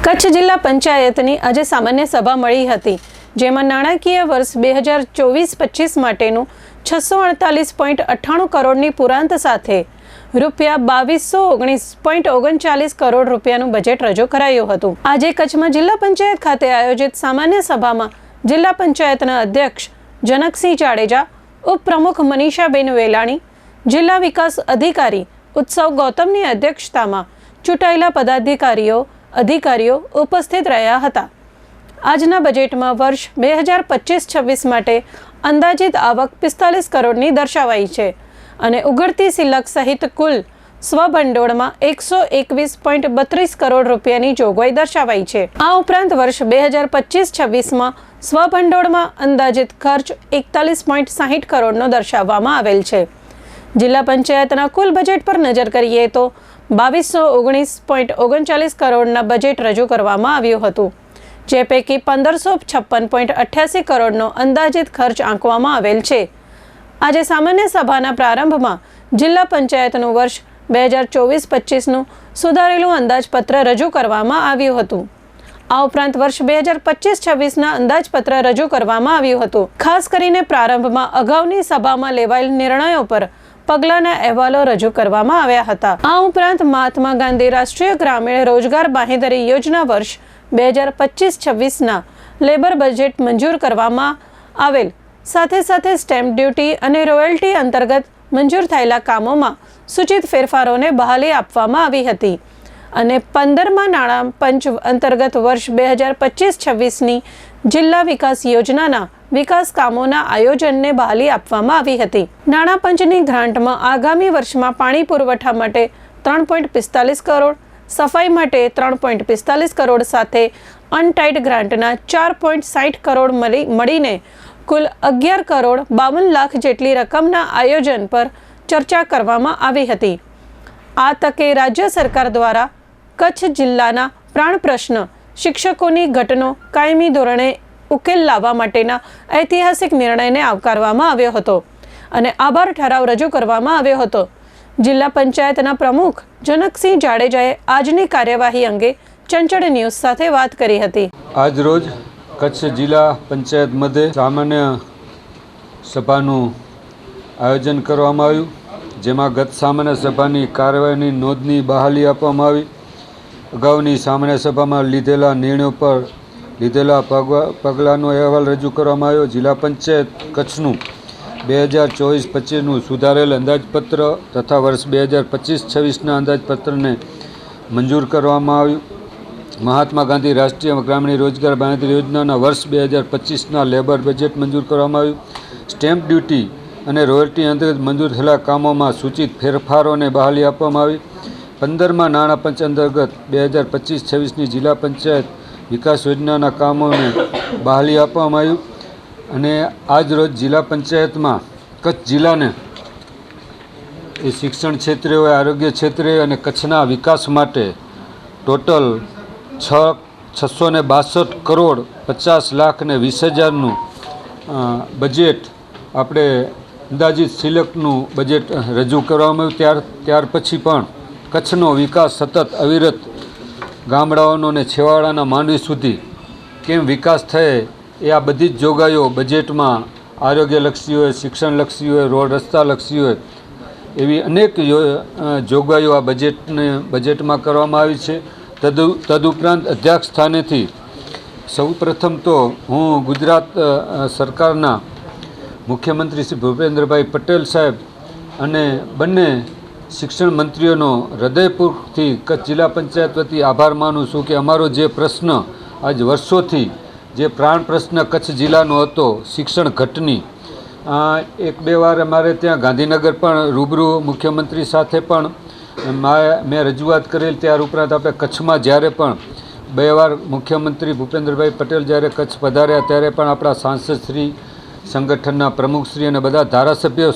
કચ્છ જિલ્લા પંચાયતની આજે સામાન્ય સભા મળી હતી, જેમાં નાણાકીય વર્ષ 2024-25 માટેનું 648.98 કરોડની પુરાંત સાથે રૂપિયા 2219.39 કરોડ રૂપિયાનું બજેટ રજૂ કરાયું હતું। આજે કચ્છમાં જિલ્લા પંચાયત ખાતે આયોજિત સામાન્ય સભામાં જિલ્લા પંચાયતના અધ્યક્ષ જનકસિંહ જાડેજા, ઉપપ્રમુખ મનીષાબેન વેલાણી, જિલ્લા વિકાસ અધિકારી ઉત્સવ ગૌતમની અધ્યક્ષતામાં ચૂંટાયેલા અધિકારીઓ ઉપસ્થિત રહ્યા હતા। આજના બજેટમાં વર્ષ 2025-26 માટે અંદાજિત આવક 45 કરોડની દર્શાવાઈ છે અને ઉઘડતી સિલક સહિત કુલ સ્વભંડોળમાં 121.32 કરોડ રૂપિયાની જોગવાઈ દર્શાવાઈ છે। આ ઉપરાંત વર્ષ 2025-26માં સ્વભંડોળમાં અંદાજિત ખર્ચ 41.60 કરોડનો દર્શાવવામાં આવેલ છે। જિલ્લા પંચાયતના કુલ બજેટ પર નજર કરીએ તો 2219.39 કરોડના બજેટ રજૂ કરવામાં આવ્યું હતું, જે પૈકી 1556.88 કરોડનો અંદાજિત ખર્ચ આંકવામાં આવેલ છે। આજે સામાન્ય સભાના પ્રારંભમાં જિલ્લા પંચાયતનું વર્ષ 2024-25નું સુધારેલું અંદાજપત્ર રજૂ કરવામાં આવ્યું હતું। આ ઉપરાંત વર્ષ 2025-26ના અંદાજપત્ર રજૂ કરવામાં આવ્યું હતું। ખાસ કરીને પ્રારંભમાં અગાઉની સભામાં લેવાયેલ નિર્ણયો પર પગલાંના અહેવાલો રજૂ કરવામાં આવ્યા હતા। આ ઉપરાંત મહાત્મા ગાંધી રાષ્ટ્રીય ગ્રામીણ રોજગાર બાંહેધરી યોજના વર્ષ 2025-26ના લેબર બજેટ મંજૂર કરવામાં આવેલ, સાથે સાથે સ્ટેમ્પ ડ્યુટી અને રોયલ્ટી અંતર્ગત મંજૂર થયેલા કામોમાં સૂચિત ફેરફારોને બહાલી આપવામાં આવી હતી અને 15મા નાણાં પંચ અંતર્ગત વર્ષ 2025-26ની જિલ્લા વિકાસ યોજનાના વિકાસ કામોના આયોજનને બહાલી આપવામાં આવી હતી। નાણાં પંચની ગ્રાન્ટમાં આગામી વર્ષમાં પાણી પુરવઠા માટે 3.45 કરોડ, સફાઈ માટે 3.45 કરોડ સાથે અનટાઈડ ગ્રાન્ટના 4.60 કરોડ મળીને કુલ 11 કરોડ 52 લાખ જેટલી રકમના આયોજન પર ચર્ચા કરવામાં આવી હતી। આ તકે રાજ્ય સરકાર દ્વારા કચ્છ જિલ્લાના પ્રાણ પ્રશ્ન શિક્ષકોની ઘટનો કાયમી ધોરણે ઉકેલ લાવવા માટેના ઐતિહાસિક નિર્ણયને આવકારવામાં આવ્યો હતો અને આભાર ઠરાવ રજૂ કરવામાં આવ્યો હતો। જિલ્લા પંચાયતના પ્રમુખ જનકસિંહ જાડેજાએ આજની કાર્યવાહી અંગે ચંચળ ન્યૂઝ સાથે વાત કરી હતી। આજ રોજ કચ્છ જિલ્લા પંચાયત મધ્યે સામાન્ય સભાનું આયોજન કરવામાં આવ્યું, જેમાં ગત સામાન્ય સભાની કાર્યવાહીની નોંધની બહાલી આપવામાં આવી। અગાઉની સામાન્ય સભામાં લીધેલા નિર્ણયો પર લીધેલા પગલાંનો અહેવાલ રજૂ કરવામાં આવ્યો। જિલ્લા પંચાયત કચ્છનું 2024-25નું સુધારેલ અંદાજપત્ર તથા વર્ષ 2025-26ના અંદાજપત્રને મંજૂર કરવામાં આવ્યું। મહાત્મા ગાંધી રાષ્ટ્રીય ગ્રામીણ રોજગાર બાંહેધરી યોજનાના વર્ષ 2025ના લેબર બજેટ મંજૂર કરવામાં આવ્યું। સ્ટેમ્પ ડ્યુટી અને રોયલ્ટી અંતર્ગત મંજૂર થયેલા કામોમાં સૂચિત ફેરફારોને બહાલી આપવામાં આવી। 15મા નાણાં પંચ અંતર્ગત 2025-26ની જિલ્લા પંચાયત વિકાસ યોજનાના કામોને બહાલી આપવામાં આવ્યું અને આજ રોજ જિલ્લા પંચાયતમાં કચ્છ જિલ્લાને એ શિક્ષણ ક્ષેત્રે હોય, આરોગ્ય ક્ષેત્રે અને કચ્છના વિકાસ માટે ટોટલ 662 કરોડ 50 લાખ ને 20,000નું બજેટ આપણે અંદાજિત સિલકનું બજેટ રજૂ કરવામાં આવ્યું। ત્યાર પછી પણ કચ્છનો વિકાસ સતત અવિરત ગામડાઓનો અને છેવાડાના માંડવી સુધી કેમ વિકાસ થાય એ આ બધી જ જોગવાઈઓ બજેટમાં આરોગ્યલક્ષી હોય, શિક્ષણલક્ષી હોય, રોડ રસ્તાલક્ષી હોય, એવી અનેક જોગવાઈઓ આ બજેટમાં કરવામાં આવી છે। તદુપરાંત અધ્યક્ષ સ્થાનેથી સૌપ્રથમ તો હું ગુજરાત સરકારના મુખ્યમંત્રી શ્રી ભૂપેન્દ્રભાઈ પટેલ સાહેબ અને બંને શિક્ષણ મંત્રીઓનો હૃદયપૂર્વકથી કચ્છ જિલ્લા પંચાયત વતી આભાર માનું છું કે અમારો જે પ્રશ્ન આજ વર્ષોથી જે પ્રાણ પ્રશ્ન કચ્છ જિલ્લાનો હતો શિક્ષણ ઘટની, એક બે વાર અમારે ત્યાં ગાંધીનગર પણ રૂબરૂ મુખ્યમંત્રી સાથે પણ મેં રજૂઆત કરેલ। ત્યાર ઉપરાંત આપણે કચ્છમાં જ્યારે પણ 2 વાર મુખ્યમંત્રી ભૂપેન્દ્રભાઈ પટેલ જ્યારે કચ્છ પધાર્યા ત્યારે પણ આપણા સાંસદશ્રી, સંગઠનના પ્રમુખશ્રી અને બધા ધારાસભ્યો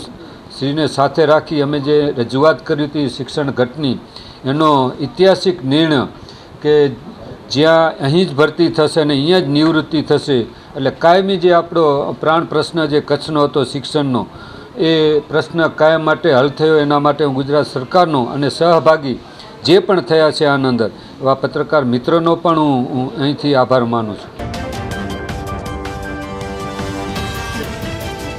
શ્રીને સાથે રાખી અમે જે રજૂઆત કરી હતી શિક્ષણ ઘટની, એનો ઐતિહાસિક નિર્ણય કે જ્યાં અહીં જ ભરતી થશે અને અહીંયા જ નિવૃત્તિ થશે, એટલે કાયમી જે આપણો પ્રાણ પ્રશ્ન જે કચ્છનો હતો શિક્ષણનો, એ પ્રશ્ન કાયમ માટે હલ થયો। એના માટે હું ગુજરાત સરકારનો અને સહભાગી જે પણ થયા છે આના અંદર એવા પત્રકાર મિત્રનો પણ હું અહીંથી આભાર માનું છું.